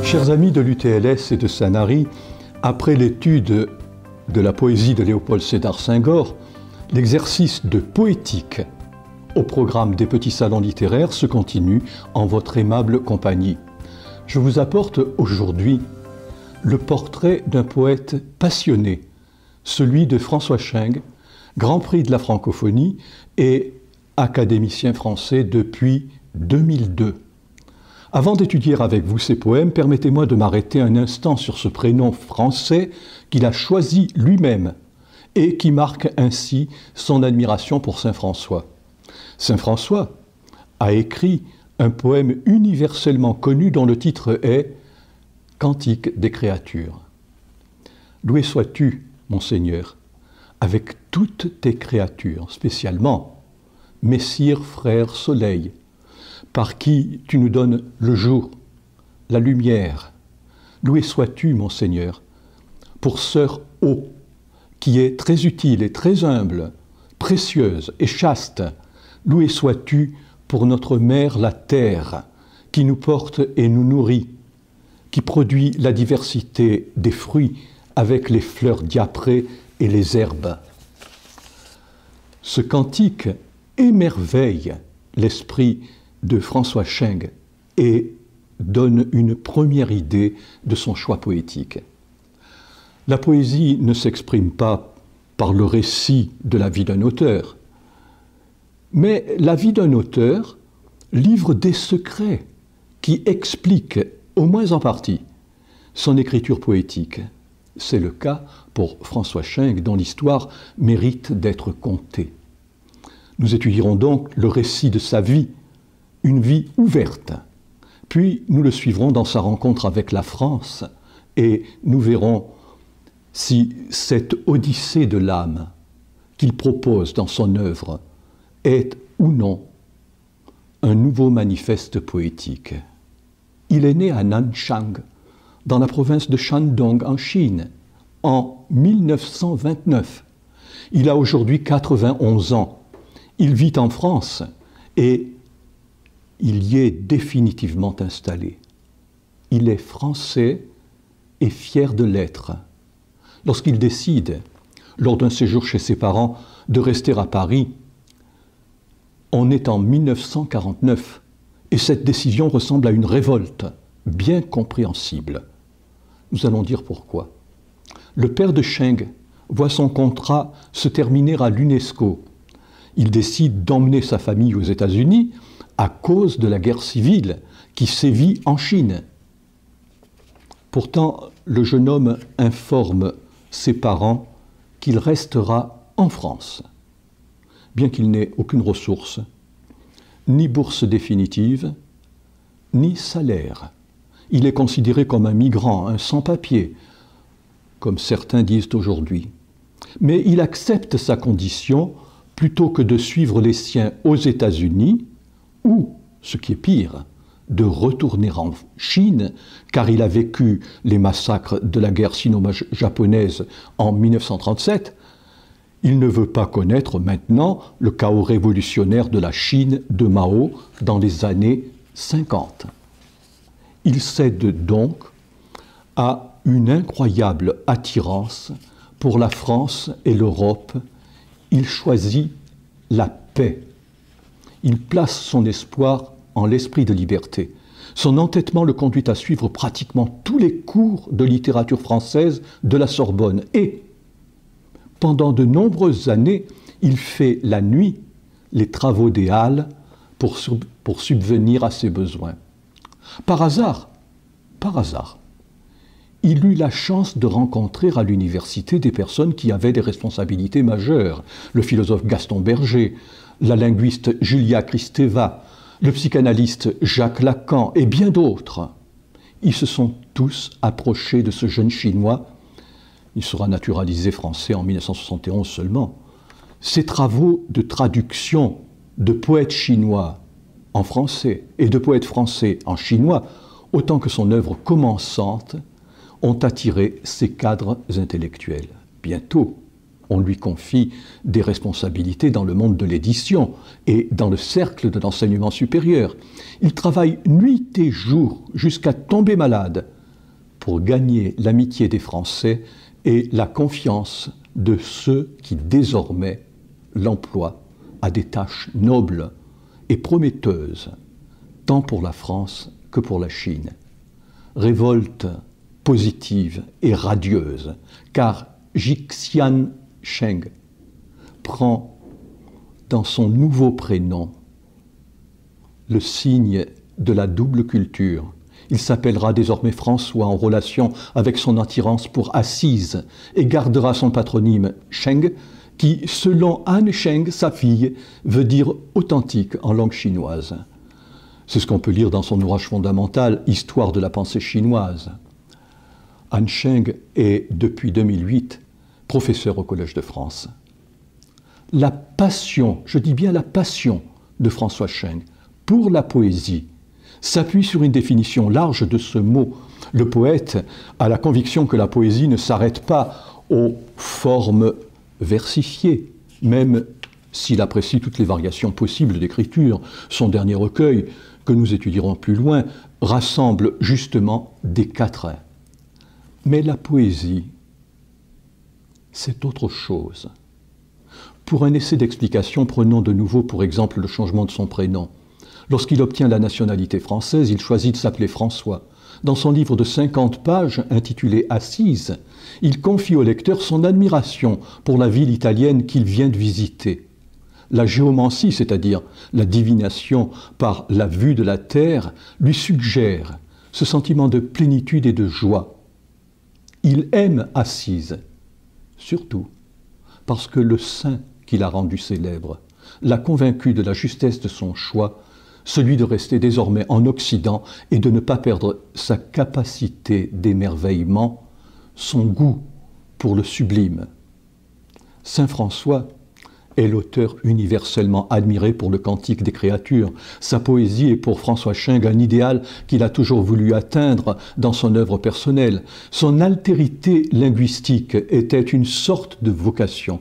Chers amis de l'UTLS et de Sanary, après l'étude de la poésie de Léopold Sédar Senghor, l'exercice de poétique au programme des petits salons littéraires se continue en votre aimable compagnie. Je vous apporte aujourd'hui le portrait d'un poète passionné, celui de François Scheng, Grand Prix de la francophonie et académicien français depuis 2002. Avant d'étudier avec vous ces poèmes, permettez-moi de m'arrêter un instant sur ce prénom français qu'il a choisi lui-même et qui marque ainsi son admiration pour Saint François. Saint François a écrit un poème universellement connu dont le titre est « Cantique des créatures ». Loué sois-tu, mon Seigneur, avec toutes tes créatures, spécialement, Messire, frère, soleil, par qui tu nous donnes le jour, la lumière. Loué sois-tu, mon Seigneur, pour sœur eau, qui est très utile et très humble, précieuse et chaste. Loué sois-tu pour notre mère la terre, qui nous porte et nous nourrit, qui produit la diversité des fruits avec les fleurs diaprées et les herbes. Ce cantique émerveille l'esprit de François Scheng et donne une première idée de son choix poétique. La poésie ne s'exprime pas par le récit de la vie d'un auteur, mais la vie d'un auteur livre des secrets qui expliquent, au moins en partie, son écriture poétique. C'est le cas pour François Scheng, dont l'histoire mérite d'être contée. Nous étudierons donc le récit de sa vie, une vie ouverte. Puis nous le suivrons dans sa rencontre avec la France et nous verrons si cette odyssée de l'âme qu'il propose dans son œuvre est ou non un nouveau manifeste poétique. Il est né à Nanchang, dans la province de Shandong en Chine, en 1929. Il a aujourd'hui 91 ans. Il vit en France et il y est définitivement installé. Il est français et fier de l'être. Lorsqu'il décide, lors d'un séjour chez ses parents, de rester à Paris, on est en 1949 et cette décision ressemble à une révolte bien compréhensible. Nous allons dire pourquoi. Le père de Scheng voit son contrat se terminer à l'UNESCO. Il décide d'emmener sa famille aux États-Unis à cause de la guerre civile qui sévit en Chine. Pourtant, le jeune homme informe ses parents qu'il restera en France, bien qu'il n'ait aucune ressource, ni bourse définitive, ni salaire. Il est considéré comme un migrant, un sans-papier, comme certains disent aujourd'hui. Mais il accepte sa condition plutôt que de suivre les siens aux États-Unis ou, ce qui est pire, de retourner en Chine, car il a vécu les massacres de la guerre sino-japonaise en 1937, il ne veut pas connaître maintenant le chaos révolutionnaire de la Chine de Mao dans les années 50. Il cède donc à une incroyable attirance pour la France et l'Europe. Il choisit la paix. Il place son espoir en l'esprit de liberté. Son entêtement le conduit à suivre pratiquement tous les cours de littérature française de la Sorbonne. Et, pendant de nombreuses années, il fait la nuit les travaux des halles pour subvenir à ses besoins. Par hasard, il eut la chance de rencontrer à l'université des personnes qui avaient des responsabilités majeures. Le philosophe Gaston Berger, la linguiste Julia Kristeva, le psychanalyste Jacques Lacan et bien d'autres. Ils se sont tous approchés de ce jeune Chinois. Il sera naturalisé français en 1971 seulement. Ses travaux de traduction de poètes chinois en français et de poètes français en chinois, autant que son œuvre commençante, ont attiré ses cadres intellectuels. Bientôt, On lui confie des responsabilités dans le monde de l'édition et dans le cercle de l'enseignement supérieur. Il travaille nuit et jour jusqu'à tomber malade pour gagner l'amitié des Français et la confiance de ceux qui désormais l'emploient à des tâches nobles et prometteuses, tant pour la France que pour la Chine. Révolte positive et radieuse, car Jixian Sheng prend dans son nouveau prénom le signe de la double culture. Il s'appellera désormais François en relation avec son attirance pour Assise et gardera son patronyme Sheng qui, selon Han Sheng, sa fille, veut dire authentique en langue chinoise. C'est ce qu'on peut lire dans son ouvrage fondamental « Histoire de la pensée chinoise ». Han Sheng est, depuis 2008, professeur au Collège de France. La passion, je dis bien la passion de François Sheng pour la poésie s'appuie sur une définition large de ce mot. Le poète a la conviction que la poésie ne s'arrête pas aux formes versifiées, même s'il apprécie toutes les variations possibles d'écriture. Son dernier recueil, que nous étudierons plus loin, rassemble justement des quatrains. Mais la poésie, c'est autre chose. Pour un essai d'explication, prenons de nouveau pour exemple le changement de son prénom. Lorsqu'il obtient la nationalité française, il choisit de s'appeler François. Dans son livre de 50 pages, intitulé « Assise », il confie au lecteur son admiration pour la ville italienne qu'il vient de visiter. La géomancie, c'est-à-dire la divination par la vue de la terre, lui suggère ce sentiment de plénitude et de joie. Il aime Assise, surtout parce que le saint qui l'a rendu célèbre l'a convaincu de la justesse de son choix, celui de rester désormais en Occident et de ne pas perdre sa capacité d'émerveillement, son goût pour le sublime. Saint François est l'auteur universellement admiré pour le Cantique des créatures. Sa poésie est pour François Sheng un idéal qu'il a toujours voulu atteindre dans son œuvre personnelle. Son altérité linguistique était une sorte de vocation.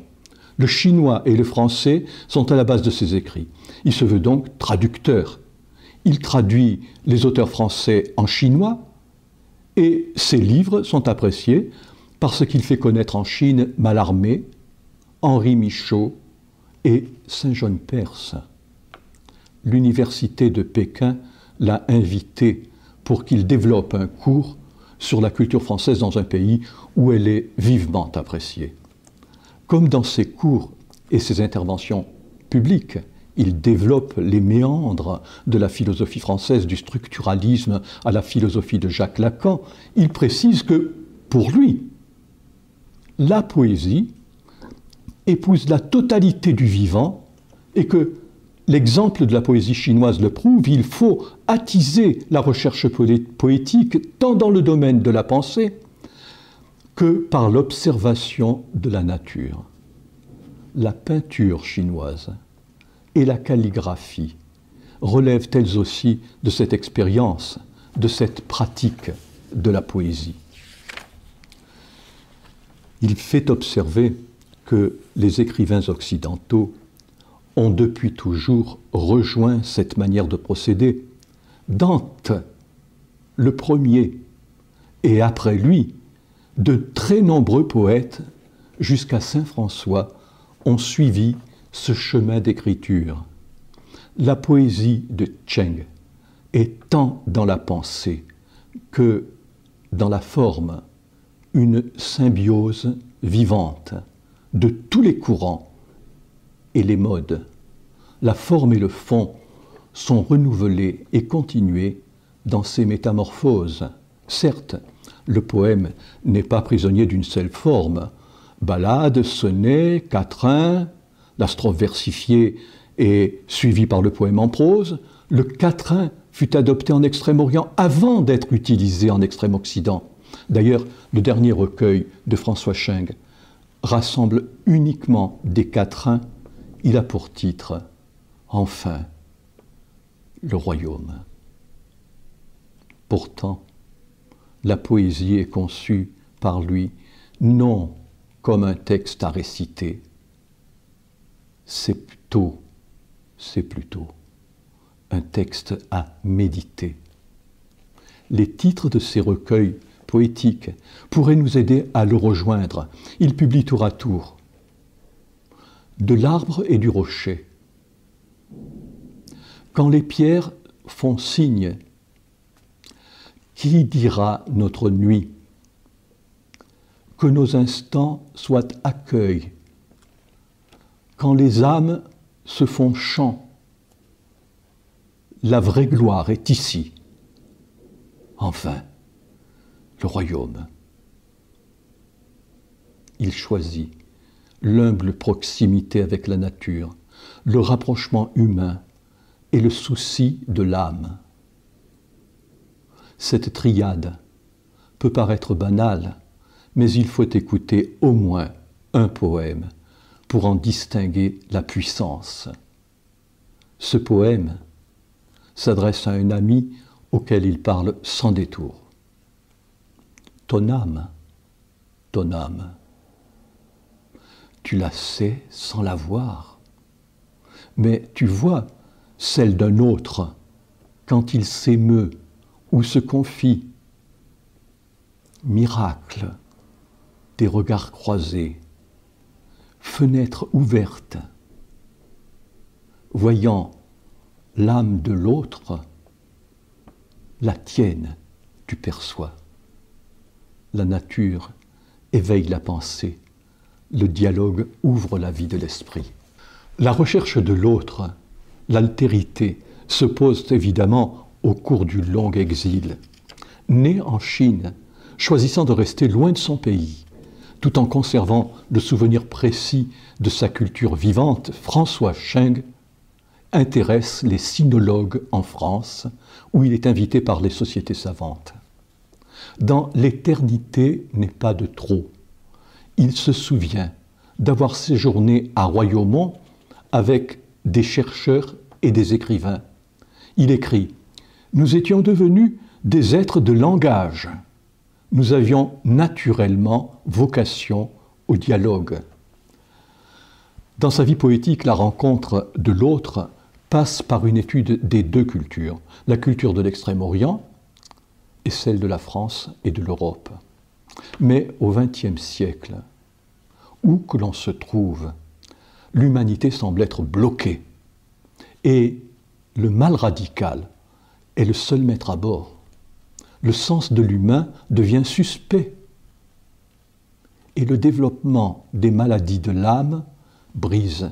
Le chinois et le français sont à la base de ses écrits. Il se veut donc traducteur. Il traduit les auteurs français en chinois et ses livres sont appréciés parce qu'il fait connaître en Chine Mallarmé, Henri Michaud et Saint-John Perse. L'université de Pékin l'a invité pour qu'il développe un cours sur la culture française dans un pays où elle est vivement appréciée. Comme dans ses cours et ses interventions publiques, il développe les méandres de la philosophie française, du structuralisme à la philosophie de Jacques Lacan. Il précise que, pour lui, la poésie épouse la totalité du vivant et que l'exemple de la poésie chinoise le prouve, il faut attiser la recherche poétique tant dans le domaine de la pensée que par l'observation de la nature. La peinture chinoise et la calligraphie relèvent elles aussi de cette expérience, de cette pratique de la poésie. Il fait observer que les écrivains occidentaux ont depuis toujours rejoint cette manière de procéder. Dante, le premier, et après lui, de très nombreux poètes, jusqu'à saint François, ont suivi ce chemin d'écriture. La poésie de Sheng est tant dans la pensée que dans la forme une symbiose vivante de tous les courants et les modes. La forme et le fond sont renouvelés et continués dans ces métamorphoses. Certes, le poème n'est pas prisonnier d'une seule forme. Ballade, sonnet, quatrain, la strophe versifiée est suivie par le poème en prose. Le quatrain fut adopté en Extrême-Orient avant d'être utilisé en Extrême-Occident. D'ailleurs, le dernier recueil de François Sheng rassemble uniquement des quatrains. Il a pour titre « Enfin, le royaume ». Pourtant, la poésie est conçue par lui non comme un texte à réciter. C'est plutôt un texte à méditer. Les titres de ces recueils poétiques pourraient nous aider à le rejoindre. Il publie tour à tour De l'arbre et du rocher. Quand les pierres font signe, qui dira notre nuit? Que nos instants soient accueil. Quand les âmes se font chant, la vraie gloire est ici. Enfin, le royaume. Il choisit l'humble proximité avec la nature, le rapprochement humain et le souci de l'âme. Cette triade peut paraître banale, mais il faut écouter au moins un poème pour en distinguer la puissance. Ce poème s'adresse à un ami auquel il parle sans détour. Ton âme, tu la sais sans la voir, mais tu vois celle d'un autre quand il s'émeut ou se confie. Miracle des regards croisés, fenêtre ouverte, voyant l'âme de l'autre, la tienne tu perçois. La nature éveille la pensée, le dialogue ouvre la vie de l'esprit. La recherche de l'autre, l'altérité, se pose évidemment au cours du long exil. Né en Chine, choisissant de rester loin de son pays, tout en conservant le souvenir précis de sa culture vivante, François Cheng intéresse les sinologues en France, où il est invité par les sociétés savantes. Dans L'éternité n'est pas de trop, il se souvient d'avoir séjourné à Royaumont avec des chercheurs et des écrivains. Il écrit « Nous étions devenus des êtres de langage. Nous avions naturellement vocation au dialogue. » Dans sa vie poétique, la rencontre de l'autre passe par une étude des deux cultures, la culture de l'Extrême-Orient et celle de la France et de l'Europe. Mais au XXe siècle, où que l'on se trouve, l'humanité semble être bloquée et le mal radical est le seul maître à bord. Le sens de l'humain devient suspect et le développement des maladies de l'âme brise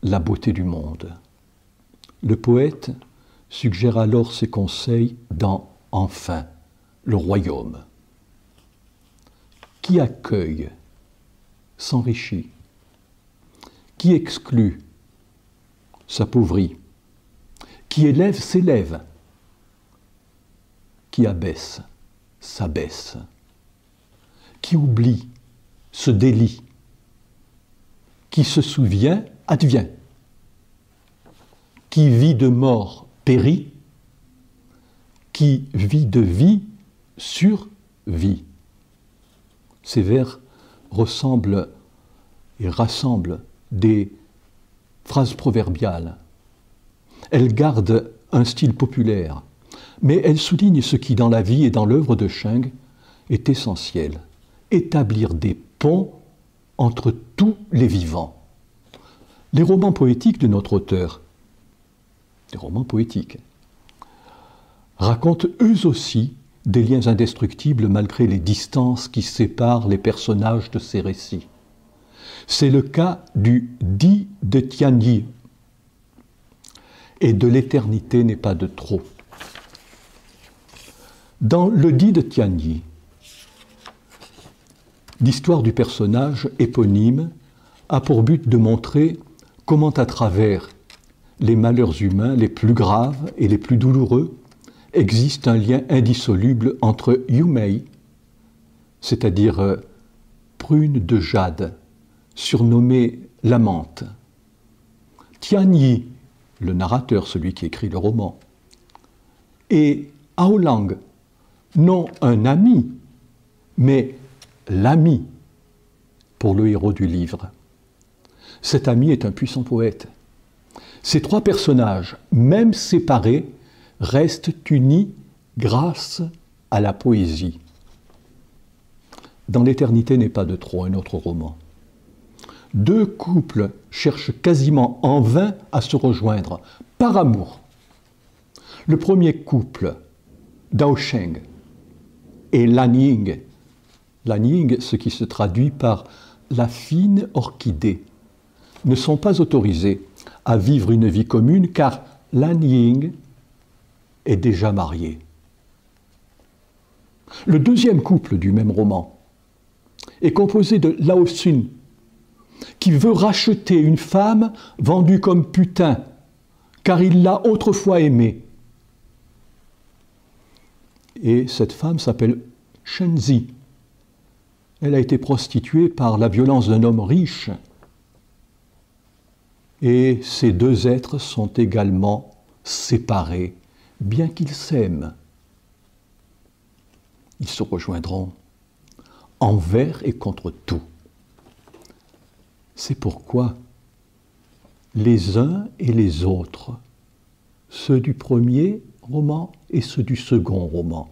la beauté du monde. Le poète suggère alors ses conseils dans « Enfin, le royaume ». Qui accueille s'enrichit, qui exclut s'appauvrit, qui élève s'élève, qui abaisse s'abaisse, qui oublie se délie, qui se souvient advient, qui vit de mort périt, qui vit de vie survit. Ces vers ressemblent et rassemblent des phrases proverbiales. Elles gardent un style populaire, mais elles soulignent ce qui, dans la vie et dans l'œuvre de Cheng, est essentiel: établir des ponts entre tous les vivants. Les romans poétiques de notre auteur, des romans poétiques, racontent eux aussi des liens indestructibles malgré les distances qui séparent les personnages de ces récits. C'est le cas du Di de Tianyi et de L'éternité n'est pas de trop. Dans le Di de Tianyi, l'histoire du personnage éponyme a pour but de montrer comment, à travers les malheurs humains les plus graves et les plus douloureux, existe un lien indissoluble entre Yumei, c'est-à-dire prune de jade, surnommée l'amante, Tianyi, le narrateur, celui qui écrit le roman, et Aolang, non un ami, mais l'ami pour le héros du livre. Cet ami est un puissant poète. Ces trois personnages, même séparés, restent unis grâce à la poésie. Dans l'éternité n'est pas de trop, un autre roman. Deux couples cherchent quasiment en vain à se rejoindre, par amour. Le premier couple, Dao Sheng et Lan Ying. Lan Ying, ce qui se traduit par la fine orchidée, ne sont pas autorisés à vivre une vie commune car Lan Ying est déjà marié. Le deuxième couple du même roman est composé de Lao Sun, qui veut racheter une femme vendue comme putain, car il l'a autrefois aimée. Et cette femme s'appelle Shenzi. Elle a été prostituée par la violence d'un homme riche. Et ces deux êtres sont également séparés, bien qu'ils s'aiment. Ils se rejoindront envers et contre tout. C'est pourquoi les uns et les autres, ceux du premier roman et ceux du second roman,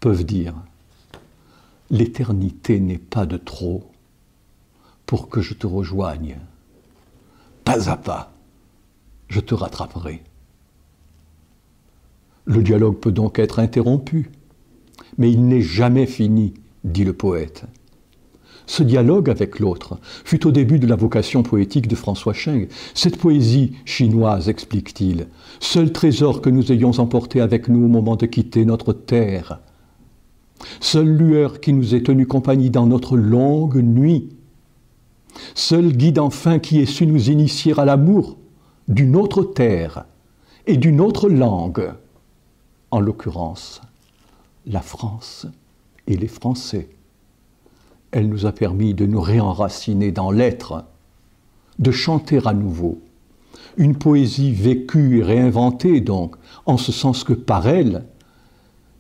peuvent dire « L'éternité n'est pas de trop pour que je te rejoigne. Pas à pas, je te rattraperai. » Le dialogue peut donc être interrompu, mais il n'est jamais fini, dit le poète. Ce dialogue avec l'autre fut au début de la vocation poétique de François Cheng. Cette poésie chinoise, explique-t-il, seul trésor que nous ayons emporté avec nous au moment de quitter notre terre, seule lueur qui nous ait tenu compagnie dans notre longue nuit, seul guide enfin qui ait su nous initier à l'amour d'une autre terre et d'une autre langue, en l'occurrence la France et les Français. Elle nous a permis de nous réenraciner dans l'être, de chanter à nouveau. Une poésie vécue et réinventée donc, en ce sens que par elle,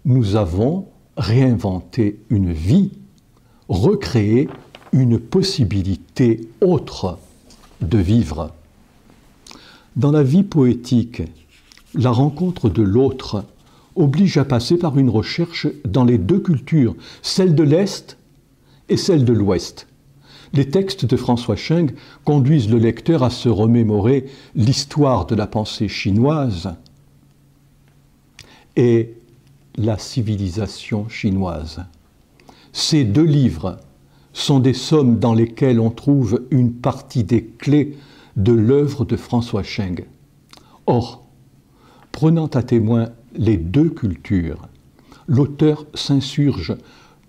nous avons réinventé une vie, recréé une possibilité autre de vivre. Dans la vie poétique, la rencontre de l'autre oblige à passer par une recherche dans les deux cultures, celle de l'Est et celle de l'Ouest. Les textes de François Cheng conduisent le lecteur à se remémorer l'histoire de la pensée chinoise et la civilisation chinoise. Ces deux livres sont des sommes dans lesquelles on trouve une partie des clés de l'œuvre de François Cheng. Or, prenant à témoin les deux cultures, l'auteur s'insurge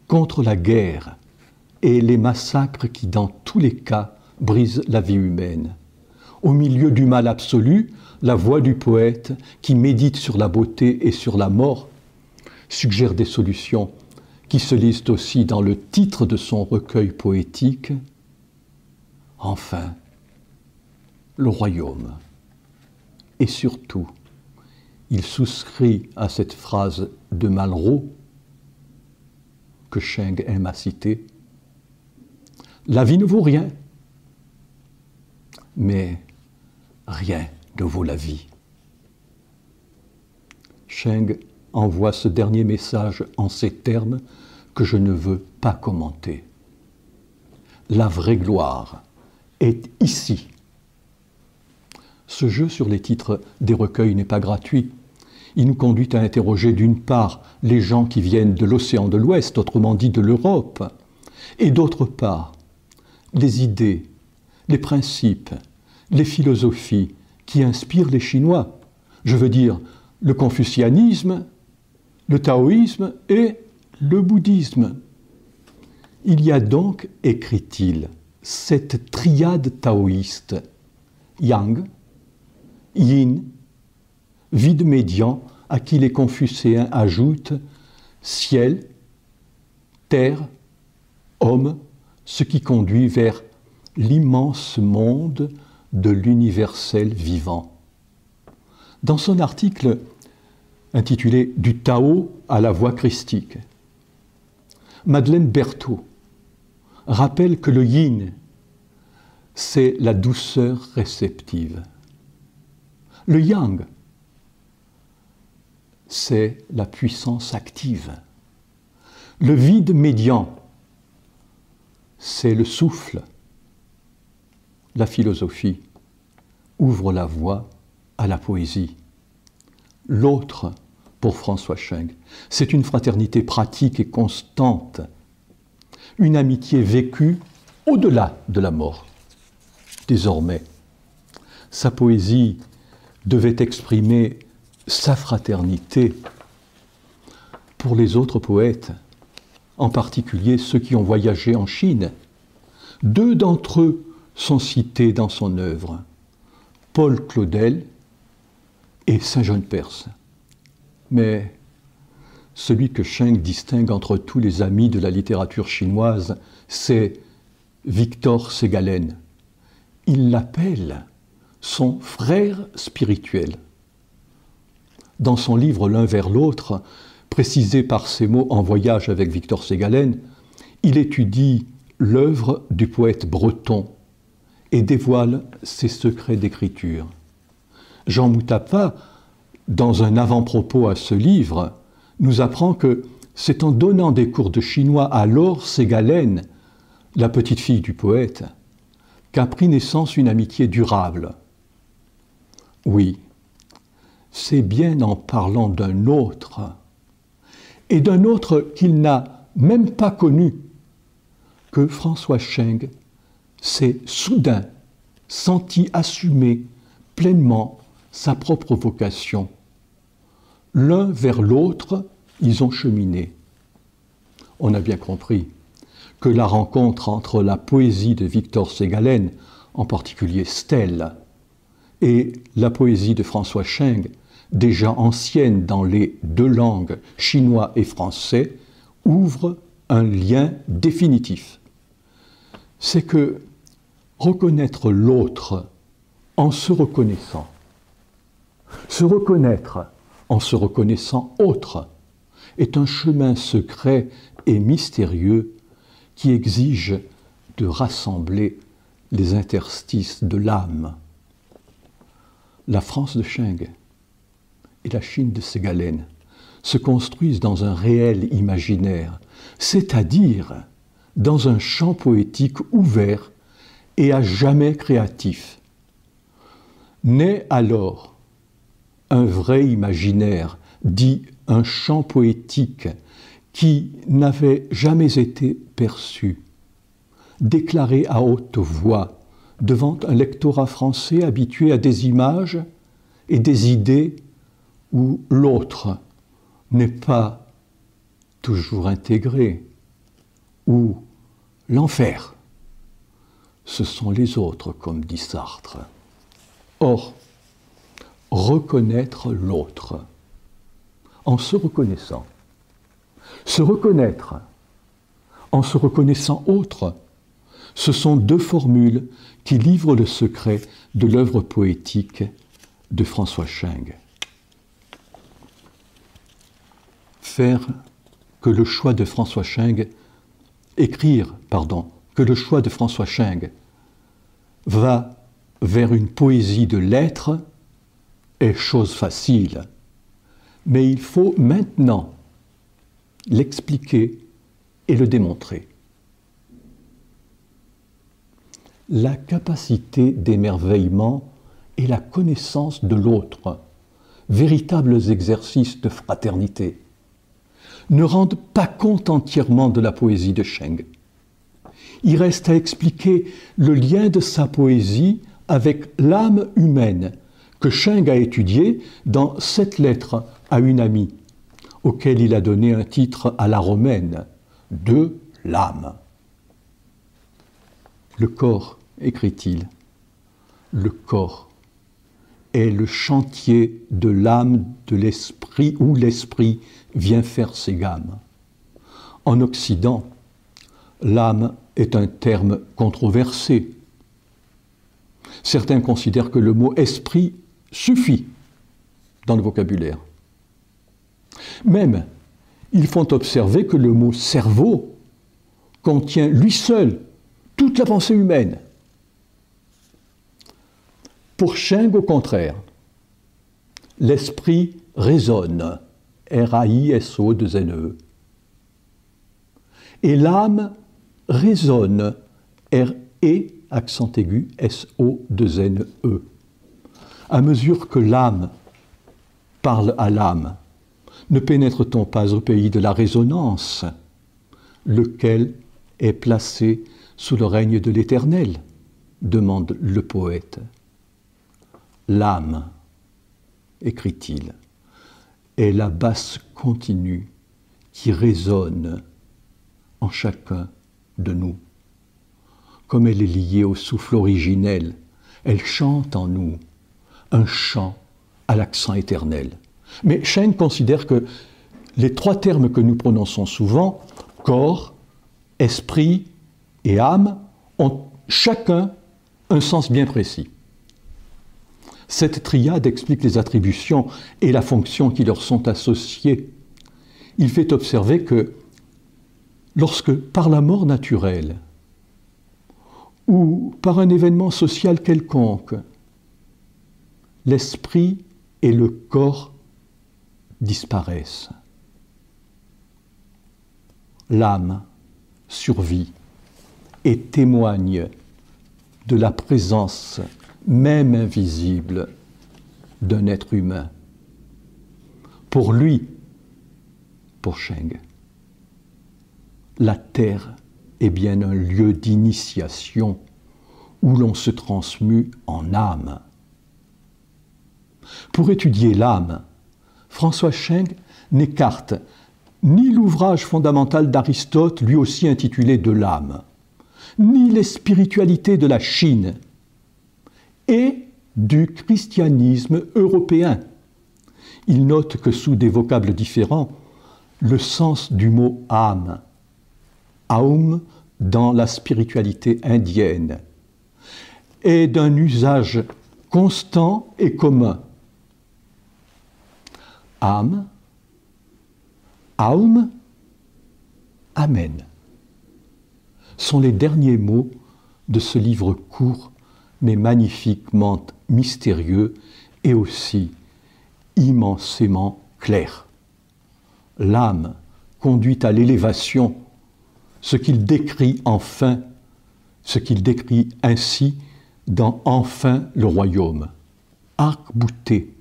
contre la guerre et les massacres qui, dans tous les cas, brisent la vie humaine. Au milieu du mal absolu, la voix du poète, qui médite sur la beauté et sur la mort, suggère des solutions qui se lisent aussi dans le titre de son recueil poétique. Enfin, le royaume. Et surtout, il souscrit à cette phrase de Malraux, que Cheng aime à citer, « La vie ne vaut rien, mais rien ne vaut la vie. » Cheng envoie ce dernier message en ces termes que je ne veux pas commenter. La vraie gloire est ici. Ce jeu sur les titres des recueils n'est pas gratuit. Il nous conduit à interroger d'une part les gens qui viennent de l'océan de l'Ouest, autrement dit de l'Europe, et d'autre part les idées, les principes, les philosophies qui inspirent les Chinois. Je veux dire le confucianisme, le taoïsme et le bouddhisme. Il y a donc, écrit-il, cette triade taoïste, yang, yin, vide médian, à qui les confucéens ajoutent ciel, terre, homme, ce qui conduit vers l'immense monde de l'universel vivant. Dans son article intitulé « Du Tao à la voie christique », Madeleine Berthaud rappelle que le yin, c'est la douceur réceptive. Le yang, c'est la puissance active. Le vide médian, c'est le souffle. La philosophie ouvre la voie à la poésie. L'autre, pour François Scheng, c'est une fraternité pratique et constante, une amitié vécue au-delà de la mort. Désormais, sa poésie devait exprimer sa fraternité pour les autres poètes, en particulier ceux qui ont voyagé en Chine. Deux d'entre eux sont cités dans son œuvre, Paul Claudel et Saint-Jean-de-Perse. Mais celui que Scheng distingue entre tous les amis de la littérature chinoise, c'est Victor Ségalen. Il l'appelle son frère spirituel. Dans son livre L'un vers l'autre, précisé par ces mots En voyage avec Victor Ségalen, il étudie l'œuvre du poète breton et dévoile ses secrets d'écriture. Jean Moutappa, dans un avant-propos à ce livre, nous apprend que c'est en donnant des cours de chinois à Laure Ségalen, la petite fille du poète, qu'a pris naissance une amitié durable. Oui, c'est bien en parlant d'un autre, et d'un autre qu'il n'a même pas connu, que François Scheng s'est soudain senti assumer pleinement sa propre vocation. L'un vers l'autre, ils ont cheminé. On a bien compris que la rencontre entre la poésie de Victor Ségalen, en particulier Stèle, et la poésie de François Scheng, déjà ancienne dans les deux langues, chinois et français, ouvre un lien définitif. C'est que reconnaître l'autre en se reconnaissant, se reconnaître en se reconnaissant autre, est un chemin secret et mystérieux qui exige de rassembler les interstices de l'âme. La France de Scheng et la Chine de Ségalen se construisent dans un réel imaginaire, c'est-à-dire dans un champ poétique ouvert et à jamais créatif. Naît alors un vrai imaginaire, dit un champ poétique, qui n'avait jamais été perçu, déclaré à haute voix devant un lectorat français habitué à des images et des idées où l'autre n'est pas toujours intégré, où l'enfer, ce sont les autres, comme dit Sartre. Or, reconnaître l'autre, en se reconnaissant, se reconnaître en se reconnaissant autre, ce sont deux formules qui livrent le secret de l'œuvre poétique de François Scheng. Faire que le choix de François Scheng, que le choix de François Scheng va vers une poésie de l'être est chose facile, mais il faut maintenant l'expliquer et le démontrer. La capacité d'émerveillement et la connaissance de l'autre, véritables exercices de fraternité, ne rendent pas compte entièrement de la poésie de Scheng. Il reste à expliquer le lien de sa poésie avec l'âme humaine que Scheng a étudié dans 7 lettres à une amie, auquel il a donné un titre à la romaine, de l'âme. Le corps, écrit-il, le corps est le chantier de l'âme de l'esprit où l'esprit vient faire ses gammes. En Occident, l'âme est un terme controversé. Certains considèrent que le mot esprit suffit dans le vocabulaire. Même, ils font observer que le mot cerveau contient lui seul toute la pensée humaine. Pour Schenck, au contraire, l'esprit raisonne, R-A-I-S-O-2-N-E. Et l'âme résonne, R-E, accent aigu, S-O-2-N-E. À mesure que l'âme parle à l'âme, ne pénètre-t-on pas au pays de la résonance, lequel est placé sous le règne de l'Éternel, demande le poète. L'âme, écrit-il, est la basse continue qui résonne en chacun de nous. Comme elle est liée au souffle originel, elle chante en nous un chant à l'accent éternel. Mais Schenck considère que les trois termes que nous prononçons souvent, corps, esprit et âme, ont chacun un sens bien précis. Cette triade explique les attributions et la fonction qui leur sont associées. Il fait observer que lorsque, par la mort naturelle ou par un événement social quelconque, l'esprit et le corps disparaissent, l'âme survit et témoigne de la présence même invisible d'un être humain. Pour lui, pour Schenck, la terre est bien un lieu d'initiation où l'on se transmue en âme. Pour étudier l'âme, François Schenck n'écarte ni l'ouvrage fondamental d'Aristote, lui aussi intitulé De l'âme, ni les spiritualités de la Chine et du christianisme européen. Il note que sous des vocables différents, le sens du mot âme, aum dans la spiritualité indienne, est d'un usage constant et commun. Âme, aum, amen sont les derniers mots de ce livre court mais magnifiquement mystérieux et aussi immensément clair. L'âme conduit à l'élévation, ce qu'il décrit enfin, ce qu'il décrit ainsi dans Enfin le royaume. Arc-bouté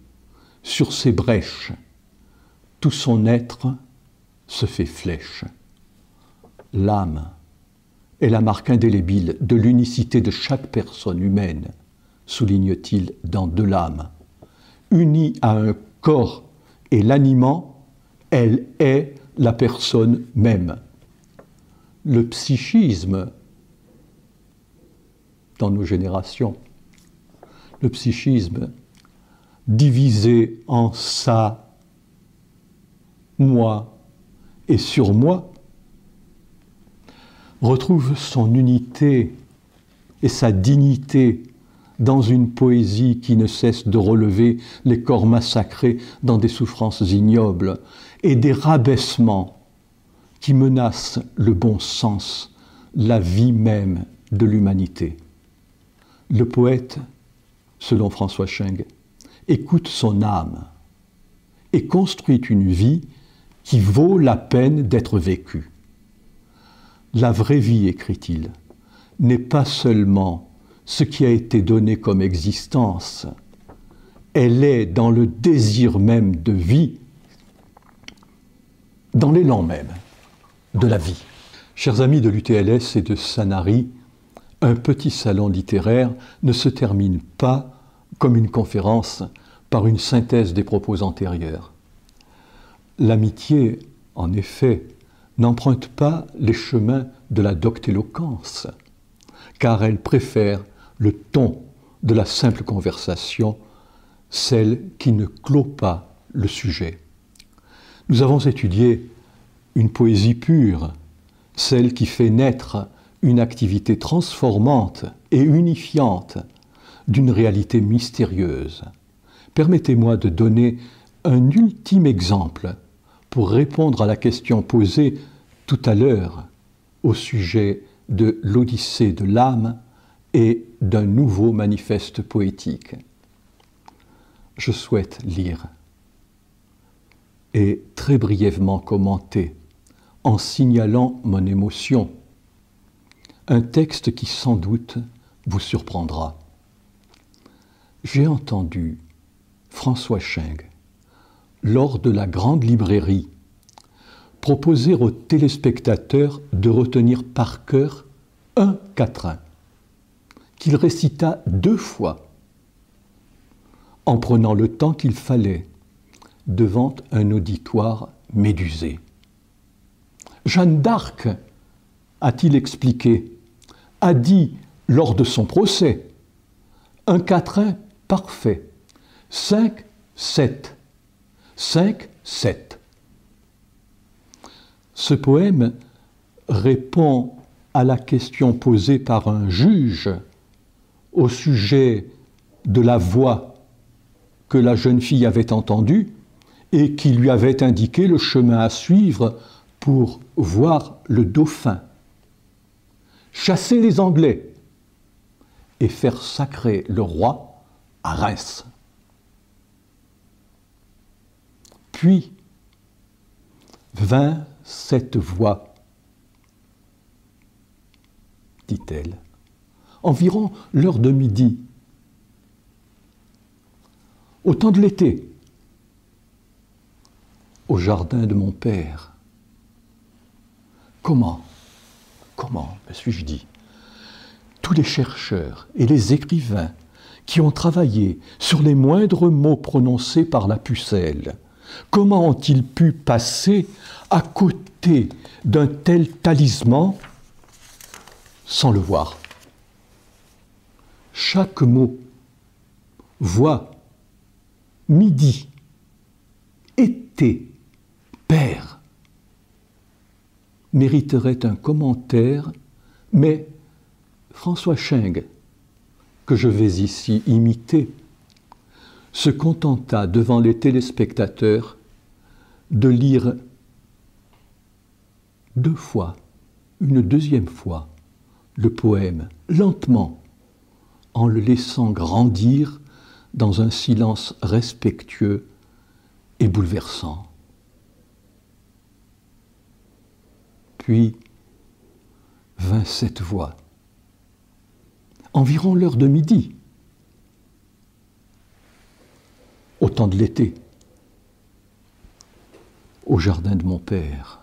sur ses brèches, tout son être se fait flèche. L'âme est la marque indélébile de l'unicité de chaque personne humaine, souligne-t-il dans De l'âme. Unie à un corps et l'animant, elle est la personne même. Le psychisme, dans nos générations, le psychisme divisé en ça, moi et surmoi, retrouve son unité et sa dignité dans une poésie qui ne cesse de relever les corps massacrés dans des souffrances ignobles et des rabaissements qui menacent le bon sens, la vie même de l'humanité. Le poète, selon François Schenck, écoute son âme et construit une vie qui vaut la peine d'être vécue. La vraie vie, écrit-il, n'est pas seulement ce qui a été donné comme existence, elle est dans le désir même de vie, dans l'élan même de la vie. Chers amis de l'UTLS et de Sanary, un petit salon littéraire ne se termine pas comme une conférence par une synthèse des propos antérieurs. L'amitié, en effet, n'emprunte pas les chemins de la doctéloquence, car elle préfère le ton de la simple conversation, celle qui ne clôt pas le sujet. Nous avons étudié une poésie pure, celle qui fait naître une activité transformante et unifiante d'une réalité mystérieuse. Permettez-moi de donner un ultime exemple pour répondre à la question posée tout à l'heure au sujet de l'Odyssée de l'âme et d'un nouveau manifeste poétique. Je souhaite lire et très brièvement commenter, en signalant mon émotion, un texte qui sans doute vous surprendra. J'ai entendu François Scheng, lors de la grande librairie, proposer aux téléspectateurs de retenir par cœur un quatrain, qu'il récita 2 fois, en prenant le temps qu'il fallait devant un auditoire médusé. Jeanne d'Arc, a-t-il expliqué, a dit lors de son procès, un quatrain parfait, 5, 7, 5, 7. Ce poème répond à la question posée par un juge au sujet de la voix que la jeune fille avait entendue et qui lui avait indiqué le chemin à suivre pour voir le dauphin, chasser les Anglais et faire sacrer le roi à Reims. Puis vint cette voix, dit-elle, environ l'heure de midi, au temps de l'été, au jardin de mon père. Comment, me suis-je dit, tous les chercheurs et les écrivains qui ont travaillé sur les moindres mots prononcés par la pucelle, comment ont-ils pu passer à côté d'un tel talisman sans le voir? Chaque mot, voix, midi, été, père, mériterait un commentaire, mais François Scheng, que je vais ici imiter, se contenta devant les téléspectateurs de lire 2 fois, une deuxième fois, le poème, lentement, en le laissant grandir dans un silence respectueux et bouleversant. Puis vint cette voix, environ l'heure de midi, au temps de l'été, au jardin de mon père.